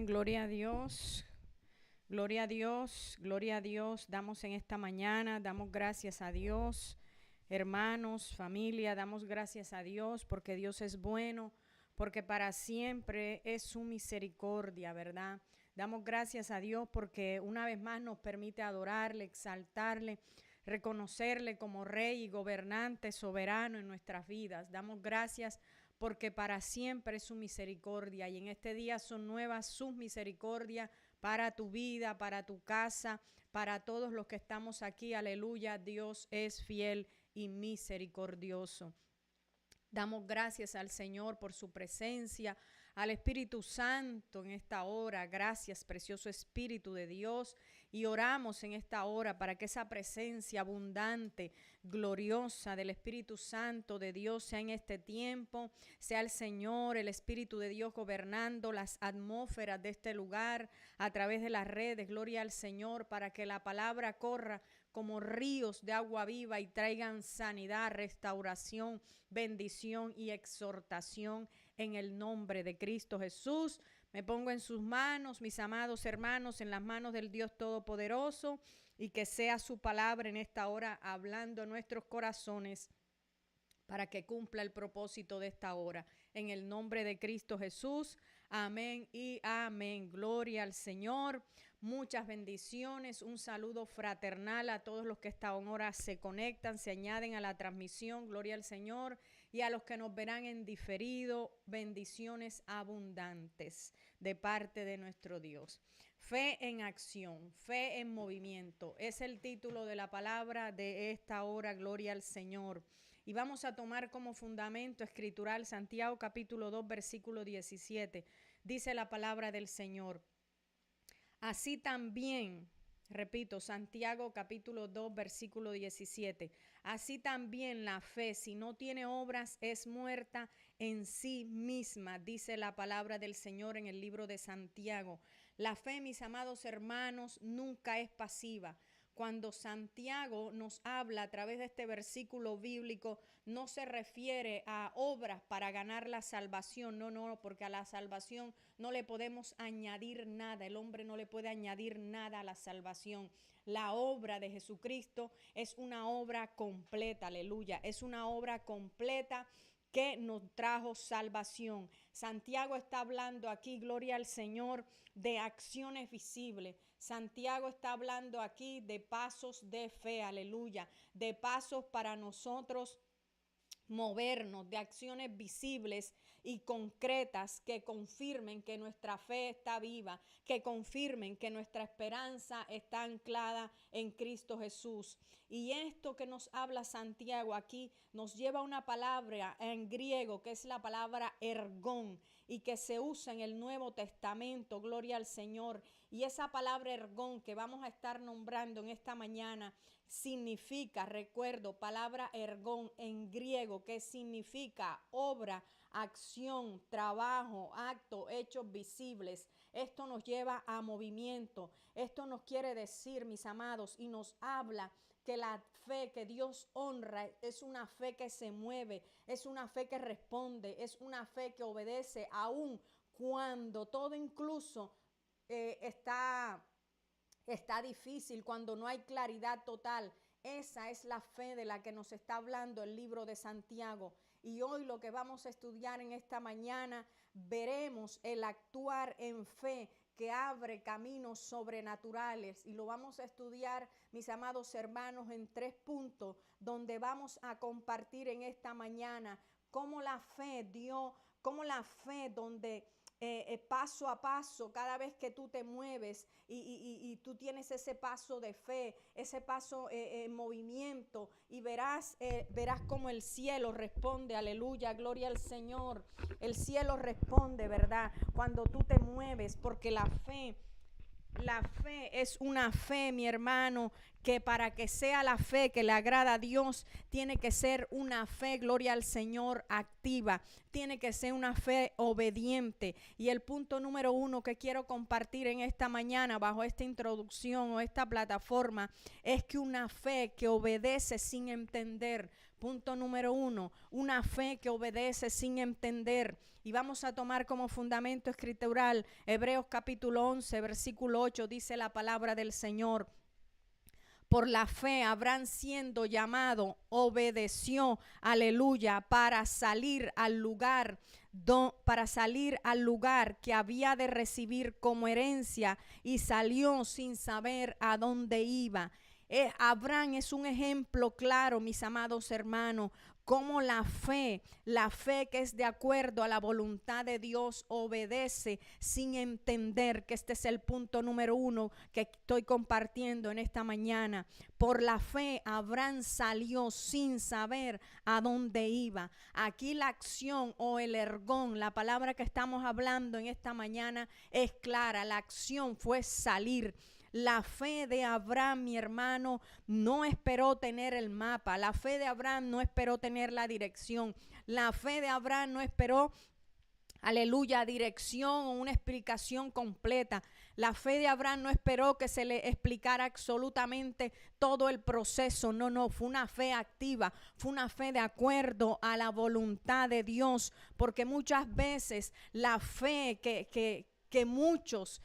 gloria a Dios, gloria a Dios, gloria a Dios. Damos en esta mañana, damos gracias a Dios, hermanos, familia, damos gracias a Dios porque Dios es bueno, porque para siempre es su misericordia, ¿verdad? Damos gracias a Dios porque una vez más nos permite adorarle, exaltarle, reconocerle como Rey y gobernante soberano en nuestras vidas. Damos gracias porque para siempre es su misericordia y en este día son nuevas sus misericordias para tu vida, para tu casa, para todos los que estamos aquí. Aleluya, Dios es fiel y misericordioso. Damos gracias al Señor por su presencia, al Espíritu Santo en esta hora. Gracias, precioso Espíritu de Dios. Y oramos en esta hora para que esa presencia abundante, gloriosa del Espíritu Santo de Dios sea en este tiempo. Sea el Señor, el Espíritu de Dios gobernando las atmósferas de este lugar a través de las redes. Gloria al Señor para que la palabra corra como ríos de agua viva y traigan sanidad, restauración, bendición y exhortación en el nombre de Cristo Jesús. Me pongo en sus manos, mis amados hermanos, en las manos del Dios Todopoderoso, y que sea su palabra en esta hora hablando a nuestros corazones para que cumpla el propósito de esta hora. En el nombre de Cristo Jesús, amén y amén. Gloria al Señor. Muchas bendiciones, un saludo fraternal a todos los que a esta hora se conectan, se añaden a la transmisión. Gloria al Señor. Y a los que nos verán en diferido, bendiciones abundantes de parte de nuestro Dios. Fe en acción, fe en movimiento. Es el título de la palabra de esta hora. Gloria al Señor. Y vamos a tomar como fundamento escritural Santiago capítulo 2 versículo 17. Dice la palabra del Señor. Así también, repito, Santiago capítulo 2 versículo 17. Así también la fe, si no tiene obras, es muerta en sí misma, dice la palabra del Señor en el libro de Santiago. La fe, mis amados hermanos, nunca es pasiva. Cuando Santiago nos habla a través de este versículo bíblico, no se refiere a obras para ganar la salvación, no, porque a la salvación no le podemos añadir nada, el hombre no le puede añadir nada a la salvación. La obra de Jesucristo es una obra completa, aleluya, es una obra completa que nos trajo salvación. Santiago está hablando aquí, gloria al Señor, de acciones visibles. Santiago está hablando aquí de pasos de fe, aleluya, de pasos para nosotros movernos, de acciones visibles y concretas que confirmen que nuestra fe está viva, que confirmen que nuestra esperanza está anclada en Cristo Jesús. Y esto que nos habla Santiago aquí nos lleva a una palabra en griego que es la palabra ergón y que se usa en el Nuevo Testamento, gloria al Señor. Y esa palabra ergón que vamos a estar nombrando en esta mañana significa, recuerdo, palabra ergón en griego, que significa obra, acción, trabajo, acto, hechos visibles. Esto nos lleva a movimiento. Esto nos quiere decir, mis amados, y nos habla que la fe que Dios honra es una fe que se mueve, es una fe que responde, es una fe que obedece aún cuando todo incluso está difícil, cuando no hay claridad total. Esa es la fe de la que nos está hablando el libro de Santiago. Y hoy lo que vamos a estudiar en esta mañana, veremos el actuar en fe que abre caminos sobrenaturales. Y lo vamos a estudiar, mis amados hermanos, en 3 puntos, donde vamos a compartir en esta mañana cómo la fe donde paso a paso, cada vez que tú te mueves y tú tienes ese paso de fe, ese paso en movimiento, y verás cómo el cielo responde, aleluya, gloria al Señor. El cielo responde, ¿verdad? Cuando tú te mueves, porque la fe es una fe, mi hermano, que para que sea la fe que le agrada a Dios, tiene que ser una fe, gloria al Señor, activa. Tiene que ser una fe obediente. Y el punto número 1 que quiero compartir en esta mañana, bajo esta introducción o esta plataforma, es que una fe que obedece sin entender Punto número 1, una fe que obedece sin entender. Y vamos a tomar como fundamento escritural Hebreos capítulo 11, versículo 8, dice la palabra del Señor. Por la fe, Abraham, siendo llamado, obedeció, aleluya, para salir al lugar que había de recibir como herencia, y salió sin saber a dónde iba. Abraham es un ejemplo claro, mis amados hermanos, cómo la fe que es de acuerdo a la voluntad de Dios, obedece sin entender, que este es el punto número 1 que estoy compartiendo en esta mañana. Por la fe, Abraham salió sin saber a dónde iba. Aquí la acción o el ergón, la palabra que estamos hablando en esta mañana, es clara. La acción fue salir. La fe de Abraham, mi hermano, no esperó tener el mapa. La fe de Abraham no esperó tener la dirección. La fe de Abraham no esperó, aleluya, dirección o una explicación completa. La fe de Abraham no esperó que se le explicara absolutamente todo el proceso. No, fue una fe activa, fue una fe de acuerdo a la voluntad de Dios, porque muchas veces la fe que muchos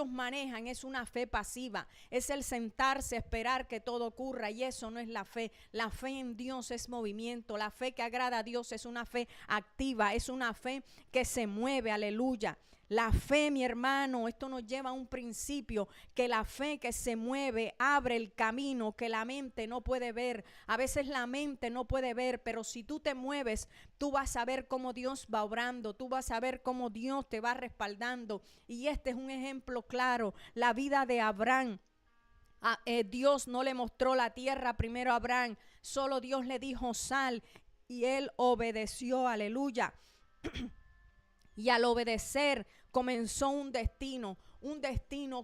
manejan es una fe pasiva, es el sentarse a esperar que todo ocurra, y eso no es la fe. La fe en Dios es movimiento. La fe que agrada a Dios es una fe activa, es una fe que se mueve, aleluya. La fe, mi hermano, esto nos lleva a un principio, que la fe que se mueve abre el camino que la mente no puede ver. A veces la mente no puede ver, pero si tú te mueves, tú vas a ver cómo Dios va obrando, tú vas a ver cómo Dios te va respaldando. Y este es un ejemplo claro, la vida de Abraham. Dios no le mostró la tierra primero a Abraham, solo Dios le dijo sal, y él obedeció, aleluya. Y al obedecer comenzó un destino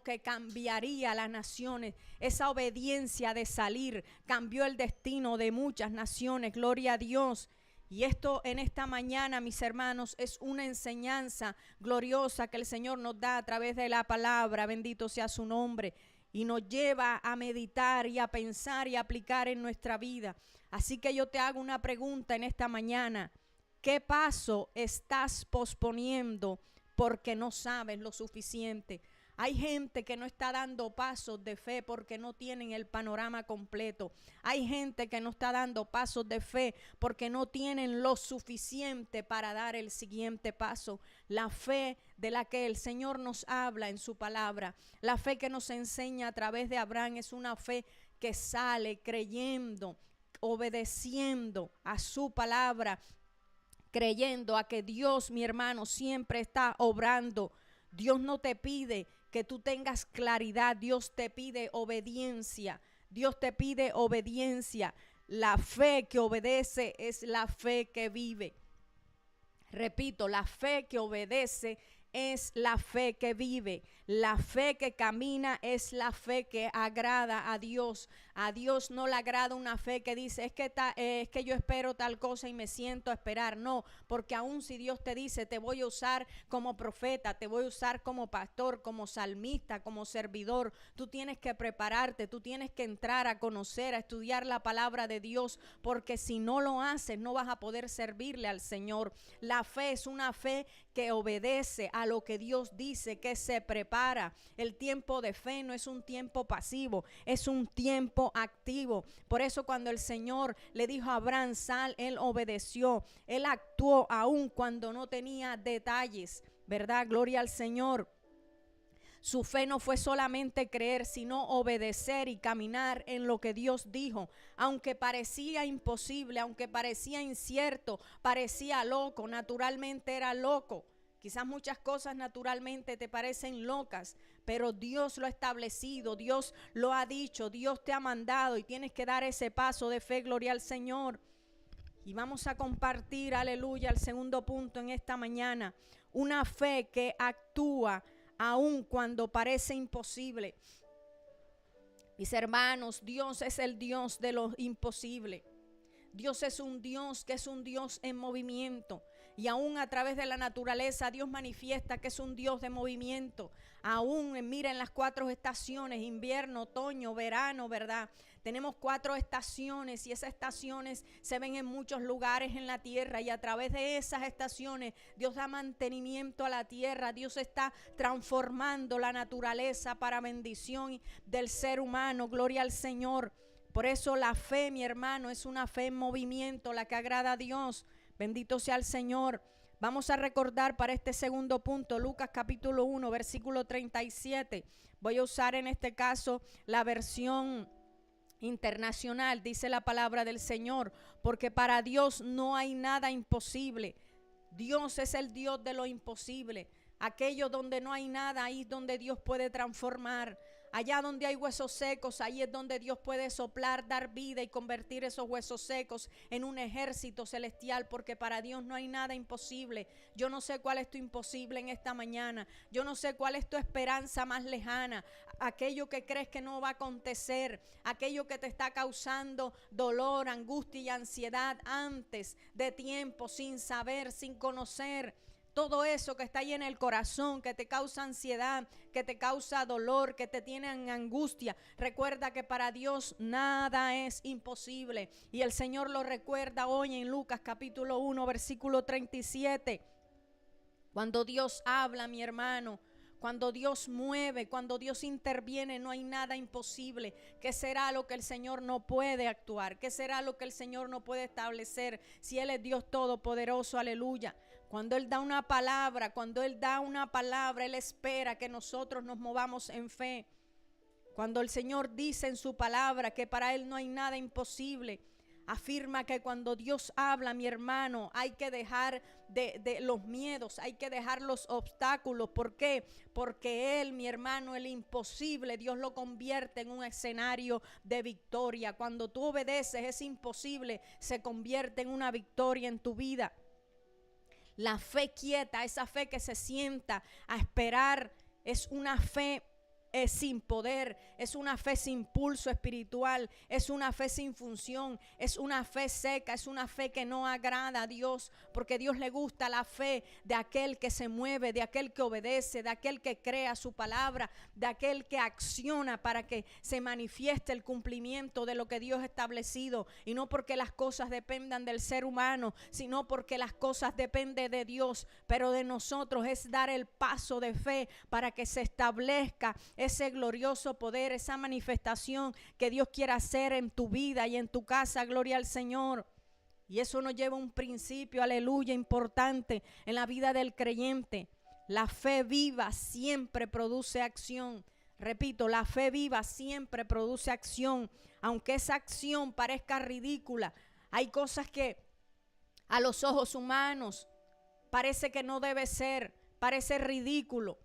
que cambiaría las naciones. Esa obediencia de salir cambió el destino de muchas naciones, gloria a Dios. Y esto en esta mañana, mis hermanos, es una enseñanza gloriosa que el Señor nos da a través de la palabra, bendito sea su nombre, y nos lleva a meditar y a pensar y a aplicar en nuestra vida. Así que yo te hago una pregunta en esta mañana: ¿qué paso estás posponiendo porque no sabes lo suficiente? Hay gente que no está dando pasos de fe porque no tienen el panorama completo. Hay gente que no está dando pasos de fe porque no tienen lo suficiente para dar el siguiente paso. La fe de la que el Señor nos habla en su palabra, la fe que nos enseña a través de Abraham, es una fe que sale creyendo, obedeciendo a su palabra, creyendo a que Dios, mi hermano, siempre está obrando. Dios no te pide que tú tengas claridad, Dios te pide obediencia. Dios te pide obediencia. La fe que obedece es la fe que vive. Repito, la fe que obedece es la fe que vive. La fe que camina es la fe que agrada a Dios. A Dios no le agrada una fe que dice es que yo espero tal cosa y me siento a esperar. No, porque aun si Dios te dice te voy a usar como profeta, te voy a usar como pastor, como salmista, como servidor, tú tienes que prepararte, tú tienes que entrar a conocer, a estudiar la palabra de Dios, porque si no lo haces no vas a poder servirle al Señor. La fe es una fe que obedece a lo que Dios dice, que se prepara. El tiempo de fe no es un tiempo pasivo, es un tiempo activo. Por eso cuando el Señor le dijo a Abraham sal, él obedeció, él actuó aun cuando no tenía detalles, ¿verdad? Gloria al Señor. Su fe no fue solamente creer, sino obedecer y caminar en lo que Dios dijo. Aunque parecía imposible, aunque parecía incierto, parecía loco, naturalmente era loco. Quizás muchas cosas naturalmente te parecen locas, pero Dios lo ha establecido, Dios lo ha dicho, Dios te ha mandado y tienes que dar ese paso de fe, gloria al Señor. Y vamos a compartir, aleluya, el segundo punto en esta mañana. Una fe que actúa aun cuando parece imposible. Mis hermanos, Dios es el Dios de lo imposible. Dios es un Dios que es un Dios en movimiento. Y aún a través de la naturaleza Dios manifiesta que es un Dios de movimiento. Aún, mira, en las 4 estaciones, invierno, otoño, verano, ¿verdad? Tenemos 4 estaciones y esas estaciones se ven en muchos lugares en la tierra, y a través de esas estaciones Dios da mantenimiento a la tierra. Dios está transformando la naturaleza para bendición del ser humano. Gloria al Señor. Por eso la fe, mi hermano, es una fe en movimiento, la que agrada a Dios. Bendito sea el Señor. Vamos a recordar para este segundo punto Lucas capítulo 1 versículo 37. Voy a usar en este caso la versión internacional. Dice la palabra del Señor: porque para Dios no hay nada imposible. Dios es el Dios de lo imposible. Aquello donde no hay nada, ahí es donde Dios puede transformar. Allá donde hay huesos secos, ahí es donde Dios puede soplar, dar vida y convertir esos huesos secos en un ejército celestial, porque para Dios no hay nada imposible. Yo no sé cuál es tu imposible en esta mañana. Yo no sé cuál es tu esperanza más lejana, aquello que crees que no va a acontecer, aquello que te está causando dolor, angustia y ansiedad antes de tiempo, sin saber, sin conocer. Todo eso que está ahí en el corazón, que te causa ansiedad, que te causa dolor, que te tiene en angustia. Recuerda que para Dios nada es imposible. Y el Señor lo recuerda hoy en Lucas capítulo 1, versículo 37. Cuando Dios habla, mi hermano, cuando Dios mueve, cuando Dios interviene, no hay nada imposible. ¿Qué será lo que el Señor no puede actuar? ¿Qué será lo que el Señor no puede establecer si Él es Dios todopoderoso? Aleluya. Cuando Él da una palabra, Él espera que nosotros nos movamos en fe. Cuando el Señor dice en su palabra que para Él no hay nada imposible, afirma que cuando Dios habla, mi hermano, hay que dejar de los miedos, hay que dejar los obstáculos. ¿Por qué? Porque Él, mi hermano, el imposible, Dios lo convierte en un escenario de victoria. Cuando tú obedeces, ese imposible se convierte en una victoria en tu vida. La fe quieta, esa fe que se sienta a esperar, es una fe sin poder, es una fe sin pulso espiritual, es una fe sin función, es una fe seca, es una fe que no agrada a Dios, porque a Dios le gusta la fe de aquel que se mueve, de aquel que obedece, de aquel que crea su palabra, de aquel que acciona para que se manifieste el cumplimiento de lo que Dios ha establecido, y no porque las cosas dependan del ser humano, sino porque las cosas dependen de Dios, pero de nosotros es dar el paso de fe para que se establezca ese glorioso poder, esa manifestación que Dios quiere hacer en tu vida y en tu casa. Gloria al Señor. Y eso nos lleva a un principio, aleluya, importante en la vida del creyente. La fe viva siempre produce acción. Repito, la fe viva siempre produce acción, aunque esa acción parezca ridícula. Hay cosas que a los ojos humanos parece que no debe ser, parece ridículo.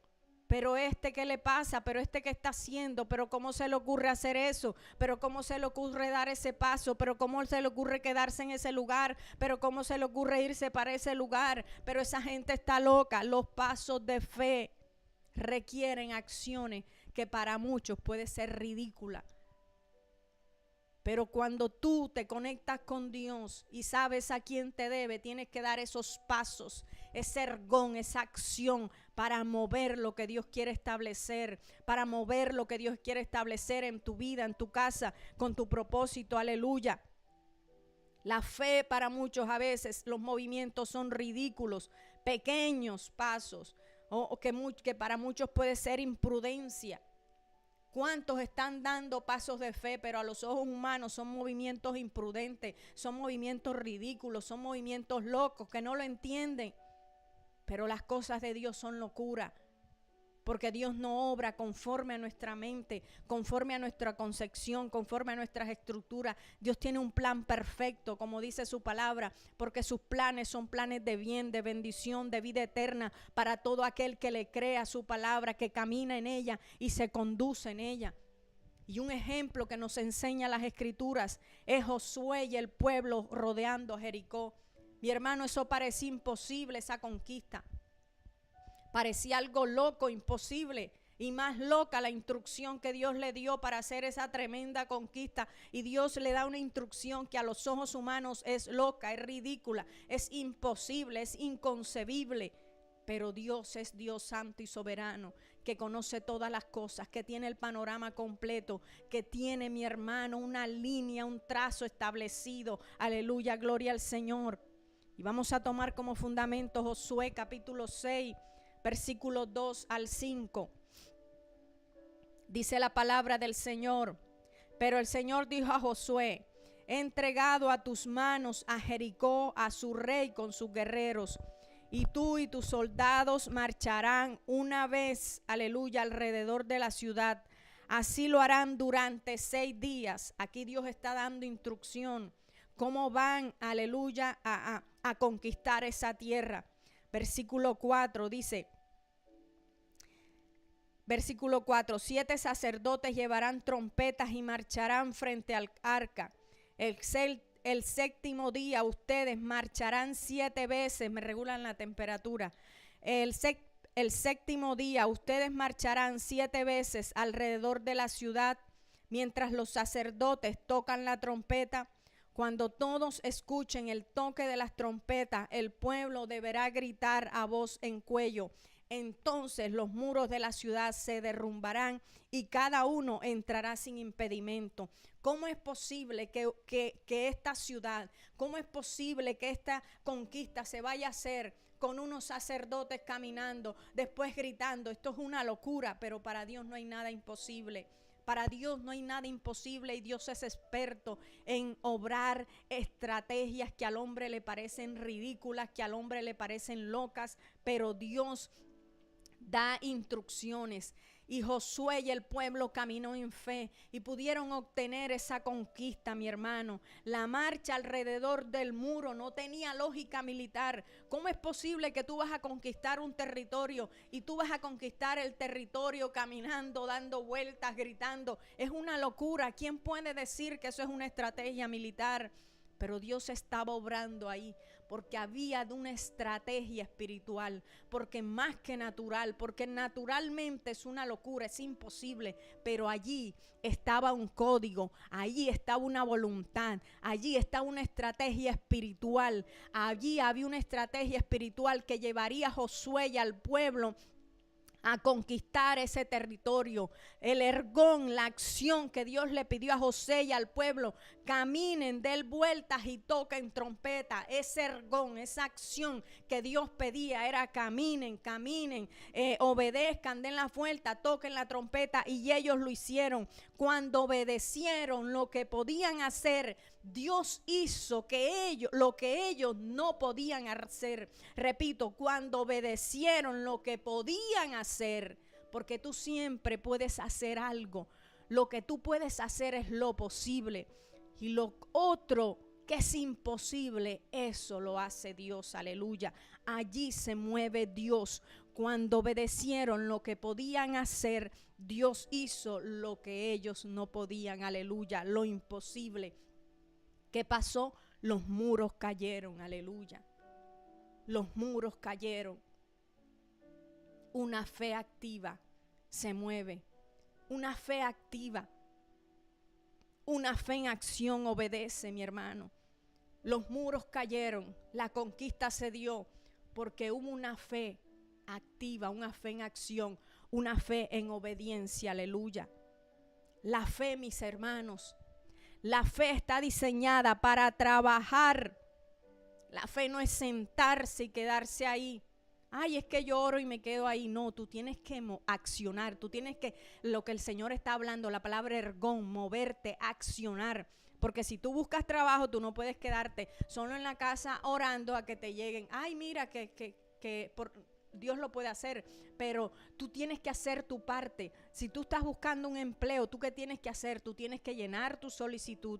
Pero ¿qué le pasa? Pero ¿qué está haciendo? Pero ¿cómo se le ocurre hacer eso? Pero ¿cómo se le ocurre dar ese paso? Pero ¿cómo se le ocurre quedarse en ese lugar? Pero ¿cómo se le ocurre irse para ese lugar? Pero esa gente está loca. Los pasos de fe requieren acciones que para muchos puede ser ridícula. Pero cuando tú te conectas con Dios y sabes a quién te debe, tienes que dar esos pasos, ese ergón, esa acción para mover lo que Dios quiere establecer, para mover lo que Dios quiere establecer en tu vida, en tu casa, con tu propósito. Aleluya. La fe para muchos a veces los movimientos son ridículos, pequeños pasos, o que para muchos puede ser imprudencia. ¿Cuántos están dando pasos de fe, pero a los ojos humanos son movimientos imprudentes, son movimientos ridículos, son movimientos locos que no lo entienden? Pero las cosas de Dios son locura, porque Dios no obra conforme a nuestra mente, conforme a nuestra concepción, conforme a nuestras estructuras. Dios tiene un plan perfecto, como dice su palabra, porque sus planes son planes de bien, de bendición, de vida eterna para todo aquel que le crea su palabra, que camina en ella y se conduce en ella. Y un ejemplo que nos enseña las escrituras es Josué y el pueblo rodeando a Jericó. Mi hermano, eso parecía imposible, esa conquista. Parecía algo loco, imposible, y más loca la instrucción que Dios le dio para hacer esa tremenda conquista. Y Dios le da una instrucción que a los ojos humanos es loca, es ridícula, es imposible, es inconcebible. Pero Dios es Dios santo y soberano, que conoce todas las cosas, que tiene el panorama completo, que tiene, mi hermano, una línea, un trazo establecido. Aleluya, gloria al Señor. Y vamos a tomar como fundamento Josué capítulo 6, versículos 2 al 5. Dice la palabra del Señor: pero el Señor dijo a Josué: he entregado a tus manos a Jericó, a su rey con sus guerreros, y tú y tus soldados marcharán una vez, aleluya, alrededor de la ciudad. Así lo harán durante 6 días. Aquí Dios está dando instrucción cómo van, aleluya, a conquistar esa tierra. Versículo 4 dice, versículo 4: 7 sacerdotes llevarán trompetas y marcharán frente al arca. El séptimo día ustedes marcharán 7 veces, me regulan la temperatura. El séptimo día ustedes marcharán 7 veces alrededor de la ciudad, mientras los sacerdotes tocan la trompeta. Cuando todos escuchen el toque de las trompetas, el pueblo deberá gritar a voz en cuello. Entonces los muros de la ciudad se derrumbarán y cada uno entrará sin impedimento. ¿Cómo es posible que esta ciudad, cómo es posible que esta conquista se vaya a hacer con unos sacerdotes caminando, después gritando? Esto es una locura, pero para Dios no hay nada imposible. Para Dios no hay nada imposible, y Dios es experto en obrar estrategias que al hombre le parecen ridículas, que al hombre le parecen locas, pero Dios da instrucciones. Y Josué y el pueblo caminó en fe y pudieron obtener esa conquista, mi hermano. La marcha alrededor del muro no tenía lógica militar. ¿Cómo es posible que tú vas a conquistar un territorio y tú vas a conquistar el territorio caminando, dando vueltas, gritando? Es una locura. ¿Quién puede decir que eso es una estrategia militar? Pero Dios estaba obrando ahí, porque había una estrategia espiritual, porque más que natural, porque naturalmente es una locura, es imposible, pero allí estaba un código, allí estaba una voluntad, allí estaba una estrategia espiritual, allí había una estrategia espiritual que llevaría a Josué y al pueblo a conquistar ese territorio. El ergón, la acción que Dios le pidió a José y al pueblo: caminen, den vueltas y toquen trompeta. Ese ergón, esa acción que Dios pedía era caminen, obedezcan, den la vuelta, toquen la trompeta, y ellos lo hicieron. Cuando obedecieron lo que podían hacer, Dios hizo lo que ellos no podían hacer. Repito, cuando obedecieron lo que podían hacer, porque tú siempre puedes hacer algo. Lo que tú puedes hacer es lo posible, y lo otro que es imposible, eso lo hace Dios. Aleluya. Allí se mueve Dios. Cuando obedecieron lo que podían hacer, Dios hizo lo que ellos no podían. Aleluya. Lo imposible. ¿Qué pasó? Los muros cayeron. Aleluya. Los muros cayeron. Una fe activa se mueve. Una fe activa. Una fe en acción obedece, mi hermano. Los muros cayeron. La conquista se dio porque hubo una fe activa, una fe en acción, una fe en obediencia. Aleluya. La fe, mis hermanos, la fe está diseñada para trabajar. La fe no es sentarse y quedarse ahí. Ay, es que yo oro y me quedo ahí. No, tú tienes que accionar. Tú tienes que, lo que el Señor está hablando, la palabra ergón, moverte, accionar. Porque si tú buscas trabajo, tú no puedes quedarte solo en la casa orando a que te lleguen. Ay, mira Dios lo puede hacer, pero tú tienes que hacer tu parte. Si tú estás buscando un empleo, ¿tú qué tienes que hacer? Tú tienes que llenar tu solicitud,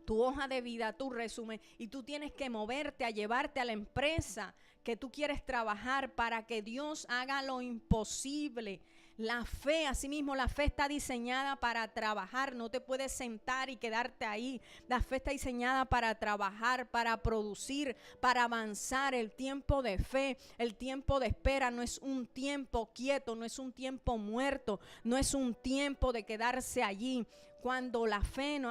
tu hoja de vida, tu resumen, y tú tienes que moverte a llevarte a la empresa que tú quieres trabajar para que Dios haga lo imposible. La fe, asimismo, la fe está diseñada para trabajar. No te puedes sentar y quedarte ahí. La fe está diseñada para trabajar, para producir, para avanzar. El tiempo de fe, el tiempo de espera no es un tiempo quieto, no es un tiempo muerto, no es un tiempo de quedarse allí. Cuando la fe no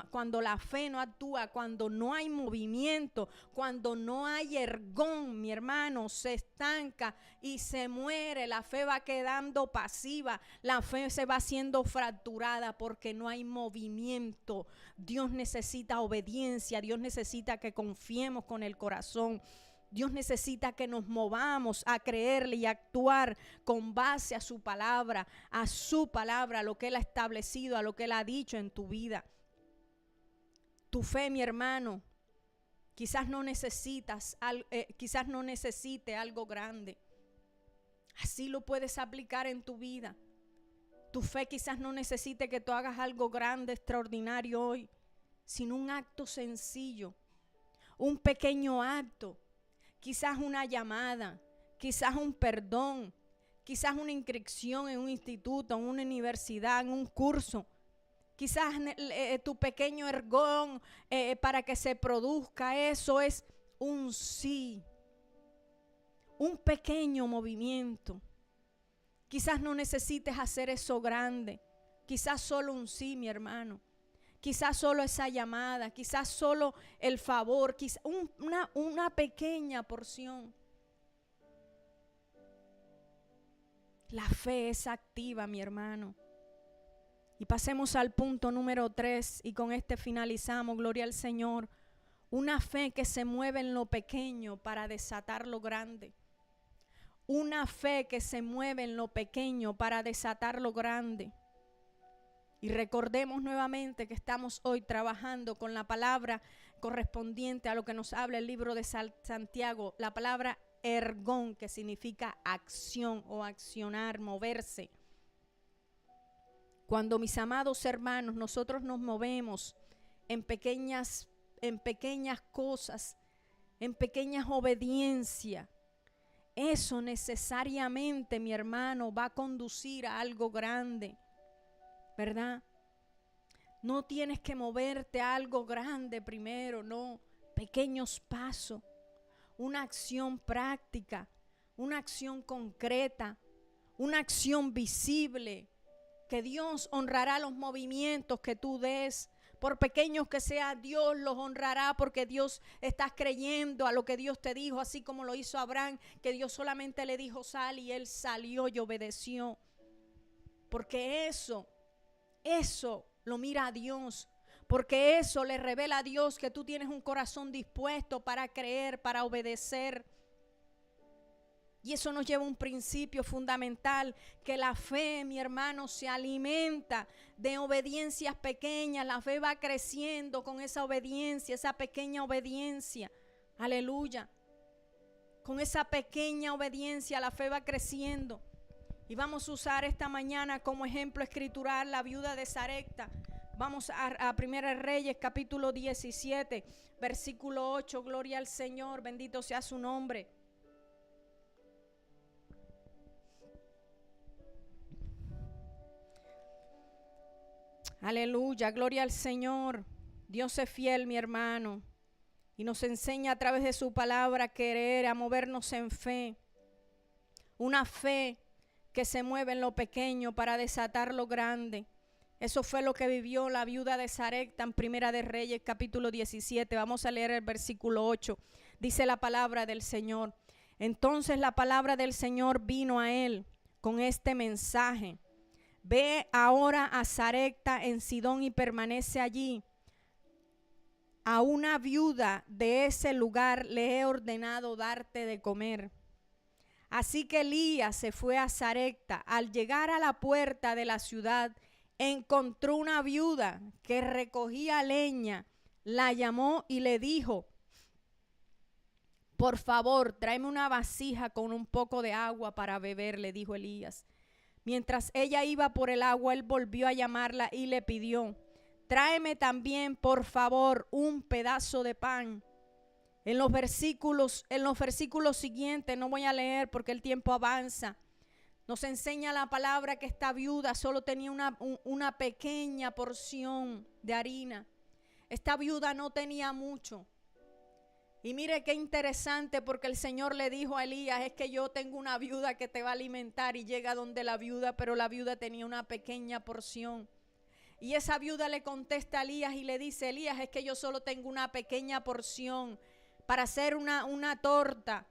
actúa, cuando no hay movimiento, cuando no hay ergón, mi hermano, se estanca y se muere. La fe va quedando pasiva, la fe se va siendo fracturada porque no hay movimiento. Dios necesita obediencia, Dios necesita que confiemos con el corazón. Dios necesita que nos movamos a creerle y a actuar con base a su palabra, a lo que Él ha establecido, a lo que Él ha dicho en tu vida. Tu fe, mi hermano, quizás no necesite algo grande. Así lo puedes aplicar en tu vida. Tu fe quizás no necesite que tú hagas algo grande, extraordinario hoy, sino un acto sencillo, un pequeño acto. Quizás una llamada, quizás un perdón, quizás una inscripción en un instituto, en una universidad, en un curso. Quizás tu pequeño ergón para que se produzca, eso es un sí. Un pequeño movimiento. Quizás no necesites hacer eso grande. Quizás solo un sí, mi hermano. Quizás solo esa llamada, quizás solo el favor, quizás una pequeña porción. La fe es activa, mi hermano. Y pasemos al punto número 3 y con este finalizamos, gloria al Señor. Una fe que se mueve en lo pequeño para desatar lo grande. Una fe que se mueve en lo pequeño para desatar lo grande. Y recordemos nuevamente que estamos hoy trabajando con la palabra correspondiente a lo que nos habla el libro de Santiago, la palabra ergón, que significa acción o accionar, moverse. Cuando, mis amados hermanos, nosotros nos movemos en pequeñas cosas, en pequeñas obediencias, eso necesariamente, mi hermano, va a conducir a algo grande. ¿Verdad? No tienes que moverte a algo grande primero, no. Pequeños pasos, una acción práctica, una acción concreta, una acción visible, que Dios honrará los movimientos que tú des. Por pequeños que sea, Dios los honrará porque Dios estás creyendo a lo que Dios te dijo, así como lo hizo Abraham, que Dios solamente le dijo sal y él salió y obedeció. Porque eso lo mira a Dios, porque eso le revela a Dios que tú tienes un corazón dispuesto para creer, para obedecer. Y eso nos lleva a un principio fundamental, que la fe, mi hermano, se alimenta de obediencias pequeñas. La fe va creciendo con esa obediencia, esa pequeña obediencia. Aleluya. Con esa pequeña obediencia la fe va creciendo. Y vamos a usar esta mañana como ejemplo escritural la viuda de Sarepta. Vamos a Primera Reyes, capítulo 17, versículo 8. Gloria al Señor, bendito sea su nombre. Aleluya, gloria al Señor. Dios es fiel, mi hermano, y nos enseña a través de su palabra a querer, a movernos en fe. Una fe que se mueve en lo pequeño para desatar lo grande. Eso fue lo que vivió la viuda de Sarepta en Primera de Reyes, capítulo 17. Vamos a leer el versículo 8. Dice la palabra del Señor. Entonces la palabra del Señor vino a él con este mensaje. Ve ahora a Sarepta en Sidón y permanece allí. A una viuda de ese lugar le he ordenado darte de comer. Así que Elías se fue a Sarepta. Al llegar a la puerta de la ciudad, encontró una viuda que recogía leña. La llamó y le dijo: por favor, tráeme una vasija con un poco de agua para beber, le dijo Elías. Mientras ella iba por el agua, él volvió a llamarla y le pidió: tráeme también, por favor, un pedazo de pan. En los versículos siguientes, no voy a leer porque el tiempo avanza, nos enseña la palabra que esta viuda solo tenía una pequeña porción de harina. Esta viuda no tenía mucho. Y mire qué interesante, porque el Señor le dijo a Elías: es que yo tengo una viuda que te va a alimentar. Y llega donde la viuda, pero la viuda tenía una pequeña porción. Y esa viuda le contesta a Elías y le dice: Elías, es que yo solo tengo una pequeña porción para hacer una torta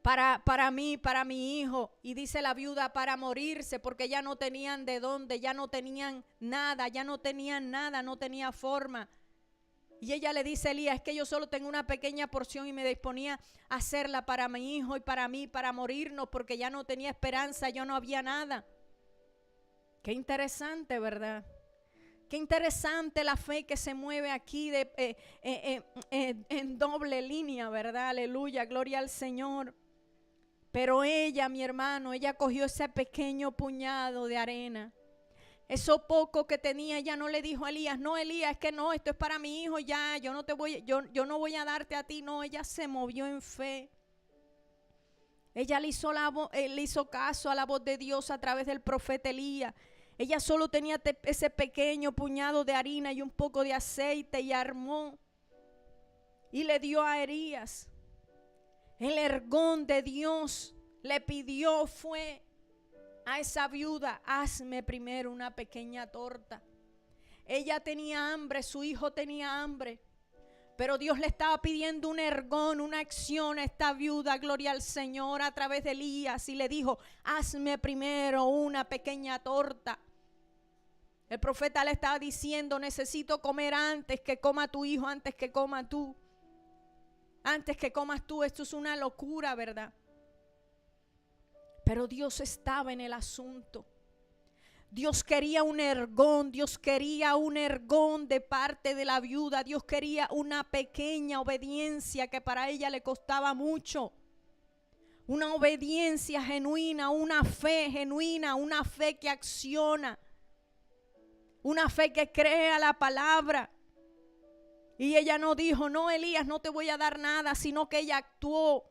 para mí, para mi hijo. Y dice la viuda: para morirse, porque ya no tenían de dónde, ya no tenían nada, no tenía forma. Y ella le dice a Elías: es que yo solo tengo una pequeña porción y me disponía a hacerla para mi hijo y para mí, para morirnos, porque ya no tenía esperanza, ya no había nada. Qué interesante, ¿verdad? Qué interesante la fe que se mueve aquí en doble línea, ¿verdad? Aleluya, gloria al Señor. Pero ella, mi hermano, ella cogió ese pequeño puñado de arena. Eso poco que tenía, ella no le dijo a Elías: no, Elías, es que no, esto es para mi hijo, ya, yo no voy a darte a ti. No, ella se movió en fe. Ella le hizo caso a la voz de Dios a través del profeta Elías. Ella solo tenía ese pequeño puñado de harina y un poco de aceite, y armó y le dio a Elías. El ergón de Dios le pidió fue a esa viuda: hazme primero una pequeña torta. Ella tenía hambre, su hijo tenía hambre, pero Dios le estaba pidiendo un ergón, una acción a esta viuda, gloria al Señor, a través de Elías, y le dijo: hazme primero una pequeña torta. El profeta le estaba diciendo: necesito comer antes que coma tu hijo, antes que coma tú. Antes que comas tú. Esto es una locura, ¿verdad? Pero Dios estaba en el asunto. Dios quería un ergón, Dios quería un ergón de parte de la viuda. Dios quería una pequeña obediencia que para ella le costaba mucho. Una obediencia genuina, una fe genuina, una fe que acciona, una fe que crea la palabra. Y ella no dijo: no, Elías, no te voy a dar nada, sino que ella actuó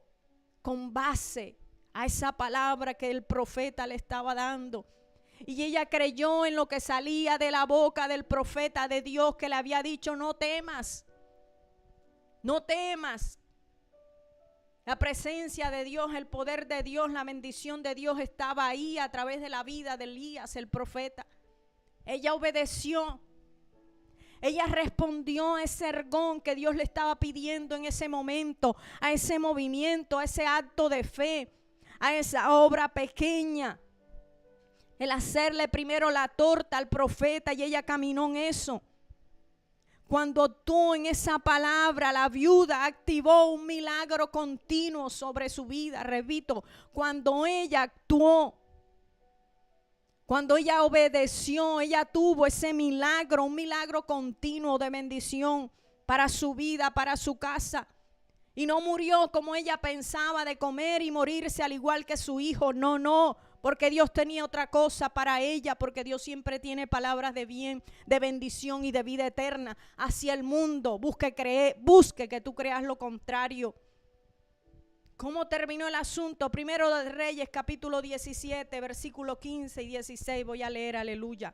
con base a esa palabra que el profeta le estaba dando. Y ella creyó en lo que salía de la boca del profeta de Dios, que le había dicho: no temas, no temas. La presencia de Dios, el poder de Dios, la bendición de Dios estaba ahí a través de la vida de Elías, el profeta. Ella obedeció. Ella respondió a ese ergón que Dios le estaba pidiendo en ese momento, a ese movimiento, a ese acto de fe, a esa obra pequeña. El hacerle primero la torta al profeta, y ella caminó en eso. Cuando actuó en esa palabra, la viuda activó un milagro continuo sobre su vida. Repito, cuando ella actuó, cuando ella obedeció, ella tuvo ese milagro, un milagro continuo de bendición para su vida, para su casa. Y no murió como ella pensaba, de comer y morirse al igual que su hijo. No, no, porque Dios tenía otra cosa para ella, porque Dios siempre tiene palabras de bien, de bendición y de vida eterna hacia el mundo. Busque que tú creas lo contrario. ¿Cómo terminó el asunto? Primero de Reyes, capítulo 17, versículo 15 y 16. Voy a leer, aleluya.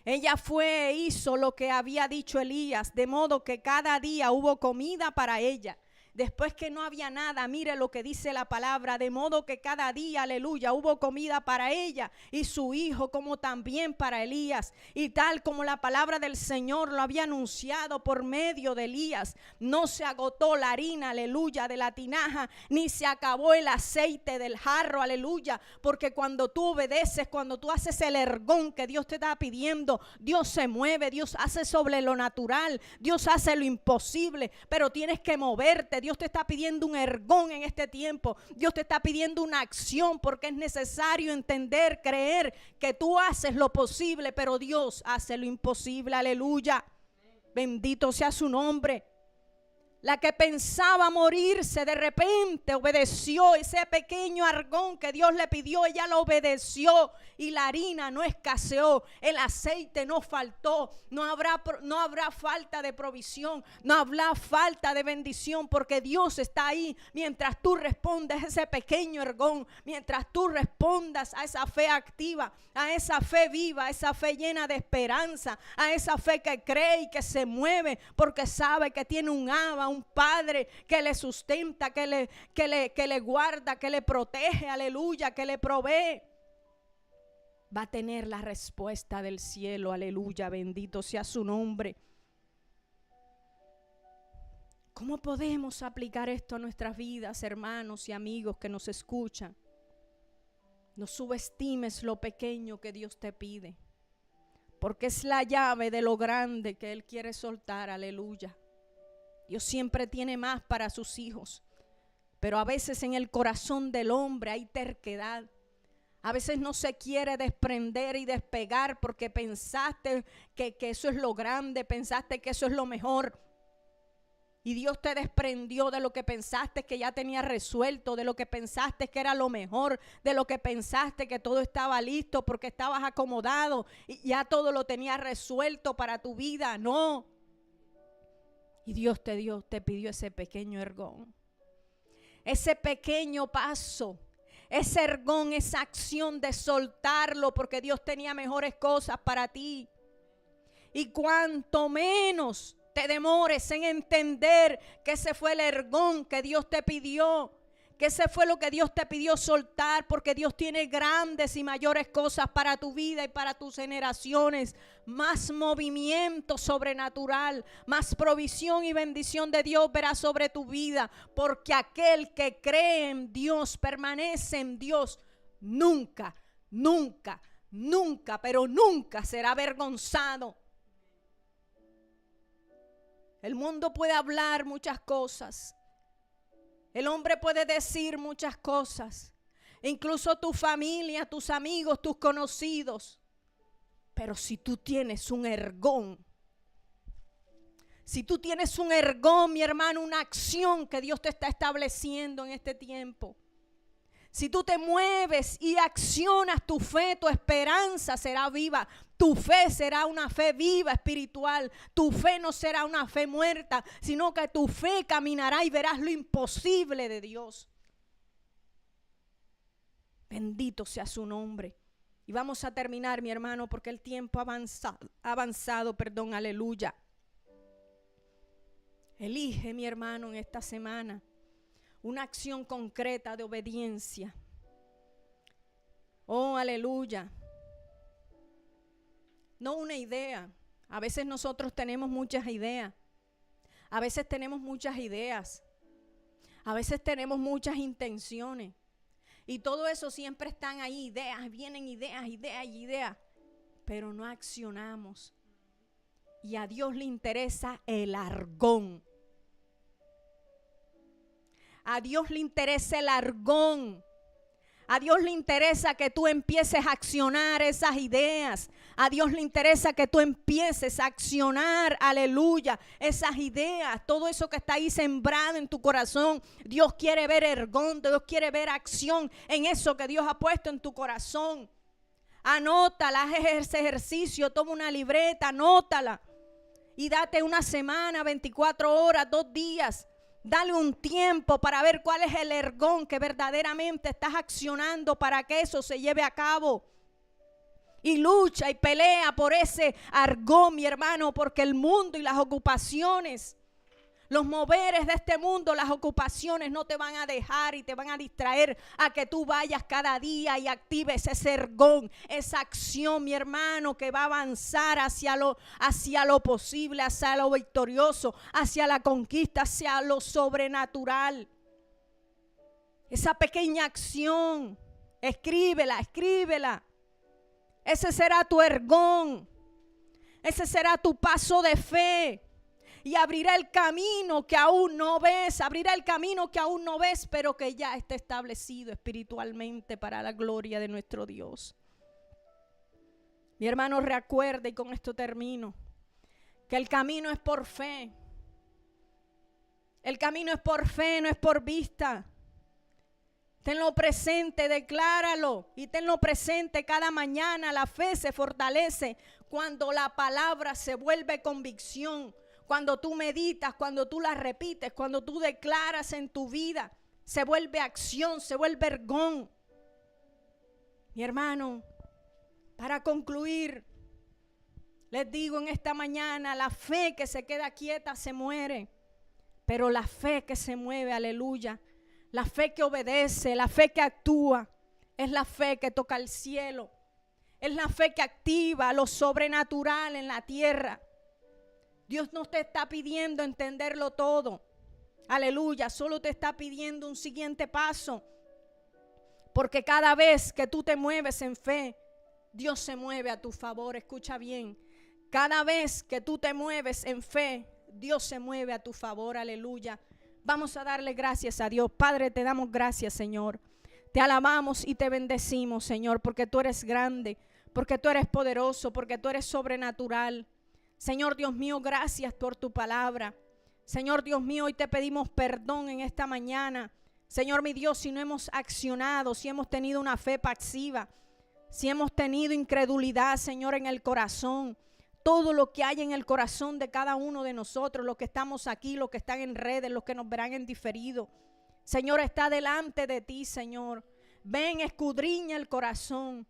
Ella fue e hizo lo que había dicho Elías, de modo que cada día hubo comida para ella. Después que no había nada, mire lo que dice la palabra: de modo que cada día, aleluya, hubo comida para ella y su hijo, como también para Elías. Y tal como la palabra del Señor lo había anunciado por medio de Elías, no se agotó la harina, aleluya, de la tinaja, ni se acabó el aceite del jarro, aleluya. Porque cuando tú obedeces, cuando tú haces el ergón que Dios te está pidiendo, Dios se mueve, Dios hace sobre lo natural, Dios hace lo imposible, pero tienes que moverte. Dios te está pidiendo un ergón en este tiempo. Dios te está pidiendo una acción, porque es necesario entender, creer que tú haces lo posible, pero Dios hace lo imposible. Aleluya. Bendito sea su nombre. La que pensaba morirse, de repente obedeció ese pequeño argón que Dios le pidió. Ella lo obedeció y la harina no escaseó, el aceite no faltó. No habrá falta de provisión, no habrá falta de bendición, porque Dios está ahí mientras tú respondes a ese pequeño ergón, mientras tú respondas a esa fe activa, a esa fe viva, a esa fe llena de esperanza, a esa fe que cree y que se mueve porque sabe que tiene un Abba, un Padre que le sustenta, que le guarda, que le protege, aleluya, que le provee. va a tener la respuesta del cielo. Aleluya, bendito sea su nombre. ¿Cómo podemos aplicar esto a nuestras vidas, hermanos y amigos que nos escuchan? No subestimes lo pequeño que Dios te pide, porque es la llave de lo grande que Él quiere soltar. Aleluya. Dios siempre tiene más para sus hijos, pero a veces en el corazón del hombre hay terquedad. A veces no se quiere desprender y despegar porque pensaste que eso es lo grande, pensaste que eso es lo mejor. Y Dios te desprendió de lo que pensaste que ya tenía resuelto, de lo que pensaste que era lo mejor, de lo que pensaste que todo estaba listo porque estabas acomodado y ya todo lo tenías resuelto para tu vida. No. Y Dios te pidió ese pequeño ergón, ese pequeño paso, ese ergón, esa acción de soltarlo porque Dios tenía mejores cosas para ti. Y cuanto menos te demores en entender que ese fue el ergón que Dios te pidió, que ese fue lo que Dios te pidió soltar, porque Dios tiene grandes y mayores cosas para tu vida y para tus generaciones. Más movimiento sobrenatural, más provisión y bendición de Dios verás sobre tu vida, porque aquel que cree en Dios, permanece en Dios, nunca, nunca, nunca, pero nunca será avergonzado. El mundo puede hablar muchas cosas. El hombre puede decir muchas cosas. Incluso tu familia, tus amigos, tus conocidos. Pero si tú tienes un ergón, mi hermano, una acción que Dios te está estableciendo en este tiempo. Si tú te mueves y accionas tu fe, tu esperanza será viva. Tu fe será una fe viva espiritual. Tu fe no será una fe muerta, sino que tu fe caminará y verás lo imposible de Dios. Bendito sea su nombre. Y vamos a terminar, mi hermano, porque el tiempo ha avanzado, aleluya. Elige, mi hermano, en esta semana una acción concreta de obediencia. Oh, aleluya. No una idea. A veces nosotros tenemos muchas ideas. A veces tenemos muchas ideas. A veces tenemos muchas intenciones. Y todo eso siempre están ahí, ideas, vienen ideas. Pero no accionamos. Y a Dios le interesa el argón. A Dios le interesa el argón. A Dios le interesa que tú empieces a accionar esas ideas. A Dios le interesa que tú empieces a accionar, aleluya, esas ideas. Todo eso que está ahí sembrado en tu corazón. Dios quiere ver ergón, Dios quiere ver acción en eso que Dios ha puesto en tu corazón. Anótala, haz ese ejercicio, toma una libreta, anótala. Y date una semana, 24 horas, 2 días. Dale un tiempo para ver cuál es el ergón que verdaderamente estás accionando para que eso se lleve a cabo. Y lucha y pelea por ese argón, mi hermano, porque el mundo y las ocupaciones, los moveres de este mundo, las ocupaciones no te van a dejar y te van a distraer a que tú vayas cada día y actives ese ergón, esa acción, mi hermano, que va a avanzar hacia lo posible, hacia lo victorioso, hacia la conquista, hacia lo sobrenatural. Esa pequeña acción, escríbela. Ese será tu ergón, ese será tu paso de fe. Y abrirá el camino que aún no ves, pero que ya está establecido espiritualmente para la gloria de nuestro Dios. Mi hermano, recuerda, y con esto termino, que el camino es por fe. El camino es por fe, no es por vista. Tenlo presente, decláralo y tenlo presente cada mañana. La fe se fortalece cuando la palabra se vuelve convicción. Cuando tú meditas, cuando tú la repites, cuando tú declaras en tu vida, se vuelve acción, se vuelve ergón. Mi hermano, para concluir, les digo en esta mañana, la fe que se queda quieta se muere, pero la fe que se mueve, aleluya, la fe que obedece, la fe que actúa, es la fe que toca el cielo. Es la fe que activa lo sobrenatural en la tierra. Dios no te está pidiendo entenderlo todo. Aleluya, solo te está pidiendo un siguiente paso. Porque cada vez que tú te mueves en fe, Dios se mueve a tu favor. Escucha bien. Cada vez que tú te mueves en fe, Dios se mueve a tu favor. Aleluya. Vamos a darle gracias a Dios. Padre, te damos gracias, Señor. Te alabamos y te bendecimos, Señor, porque tú eres grande, porque tú eres poderoso, porque tú eres sobrenatural. Señor Dios mío, gracias por tu palabra. Señor Dios mío, hoy te pedimos perdón en esta mañana. Señor mi Dios, si no hemos accionado, si hemos tenido una fe pasiva, si hemos tenido incredulidad, Señor, en el corazón. Todo lo que hay en el corazón de cada uno de nosotros, los que estamos aquí, los que están en redes, los que nos verán en diferido. Señor, está delante de ti, Señor. Ven, escudriña el corazón.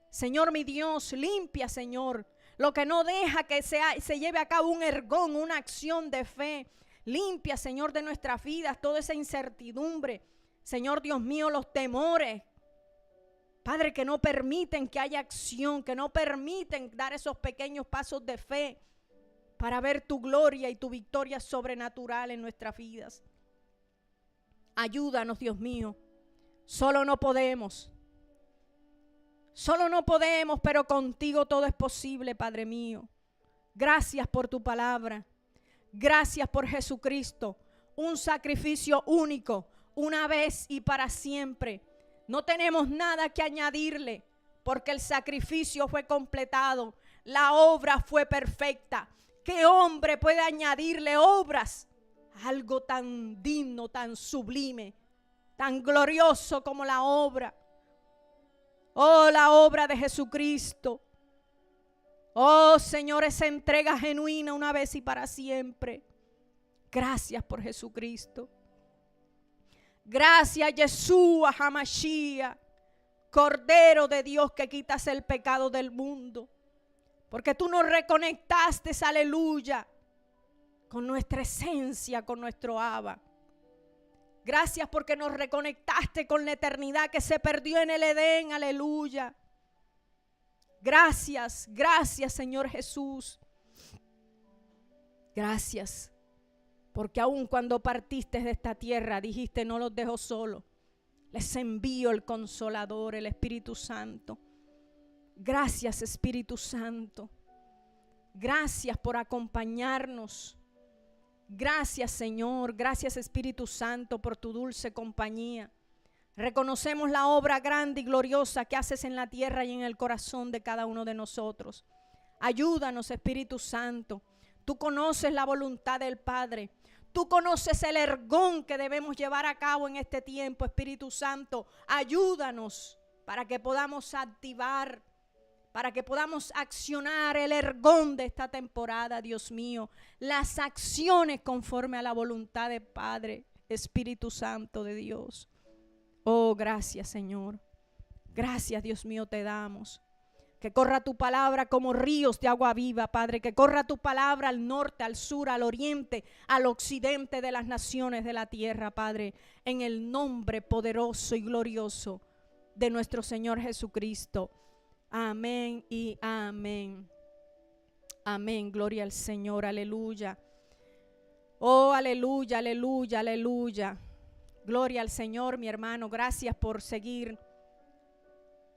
Señor mi Dios, limpia, Señor, lo que no deja que se lleve a cabo un ergón, una acción de fe. Limpia, Señor, de nuestras vidas toda esa incertidumbre. Señor Dios mío, los temores, Padre, que no permiten que haya acción, que no permiten dar esos pequeños pasos de fe para ver tu gloria y tu victoria sobrenatural en nuestras vidas. Ayúdanos, Dios mío. Solo no podemos. Solo no podemos, pero contigo todo es posible, Padre mío. Gracias por tu palabra. Gracias por Jesucristo. Un sacrificio único, una vez y para siempre. No tenemos nada que añadirle, porque el sacrificio fue completado. La obra fue perfecta. ¿Qué hombre puede añadirle obras a algo tan digno, tan sublime, tan glorioso como la obra? Oh, la obra de Jesucristo. Oh, Señor, esa entrega genuina una vez y para siempre. Gracias por Jesucristo. Gracias, Yeshua HaMashiach, Cordero de Dios que quitas el pecado del mundo. Porque tú nos reconectaste, aleluya, con nuestra esencia, con nuestro Abba. Gracias porque nos reconectaste con la eternidad que se perdió en el Edén, aleluya. Gracias, gracias, Señor Jesús. Gracias, porque aun cuando partiste de esta tierra, dijiste, no los dejo solos. Les envío el Consolador, el Espíritu Santo. Gracias, Espíritu Santo. Gracias por acompañarnos. Gracias, Señor. Gracias, Espíritu Santo, por tu dulce compañía. Reconocemos la obra grande y gloriosa que haces en la tierra y en el corazón de cada uno de nosotros. Ayúdanos, Espíritu Santo. Tú conoces la voluntad del Padre. Tú conoces el ergón que debemos llevar a cabo en este tiempo, Espíritu Santo. Ayúdanos para que podamos activar, para que podamos accionar el ergón de esta temporada, Dios mío. Las acciones conforme a la voluntad del Padre, Espíritu Santo de Dios. Oh, gracias, Señor. Gracias, Dios mío, te damos. Que corra tu palabra como ríos de agua viva, Padre. Que corra tu palabra al norte, al sur, al oriente, al occidente de las naciones de la tierra, Padre. En el nombre poderoso y glorioso de nuestro Señor Jesucristo. Amén y amén. Amén, gloria al Señor, aleluya. Oh, aleluya, aleluya, aleluya. Gloria al Señor, mi hermano. Gracias por seguir.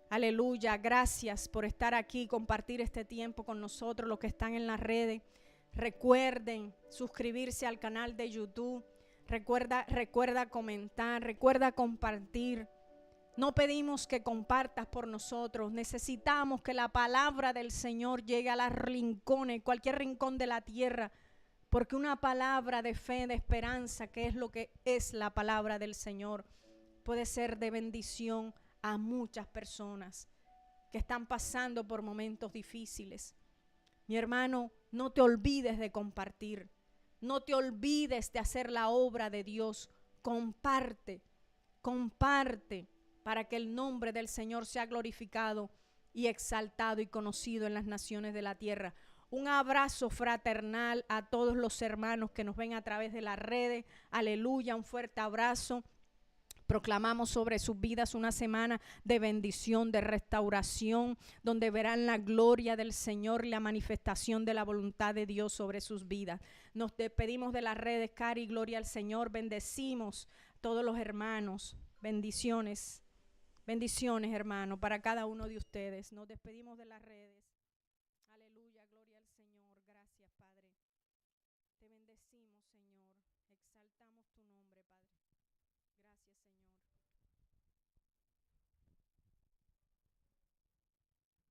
Aleluya, gracias por estar aquí, compartir este tiempo con nosotros, los que están en las redes. Recuerden suscribirse al canal de YouTube. Recuerda comentar, recuerda compartir. No pedimos que compartas por nosotros. Necesitamos que la palabra del Señor llegue a los rincones, cualquier rincón de la tierra. Porque una palabra de fe, de esperanza, que es lo que es la palabra del Señor, puede ser de bendición a muchas personas que están pasando por momentos difíciles. Mi hermano, no te olvides de compartir. No te olvides de hacer la obra de Dios. Comparte, comparte, para que el nombre del Señor sea glorificado y exaltado y conocido en las naciones de la tierra. Un abrazo fraternal a todos los hermanos que nos ven a través de las redes. Aleluya, un fuerte abrazo Proclamamos sobre sus vidas una semana de bendición, de restauración, donde verán la gloria del Señor y la manifestación de la voluntad de Dios sobre sus vidas. Nos despedimos de las redes, Cari, gloria al Señor. Bendecimos a todos los hermanos. Bendiciones, bendiciones, hermano, para cada uno de ustedes. Nos despedimos de las redes.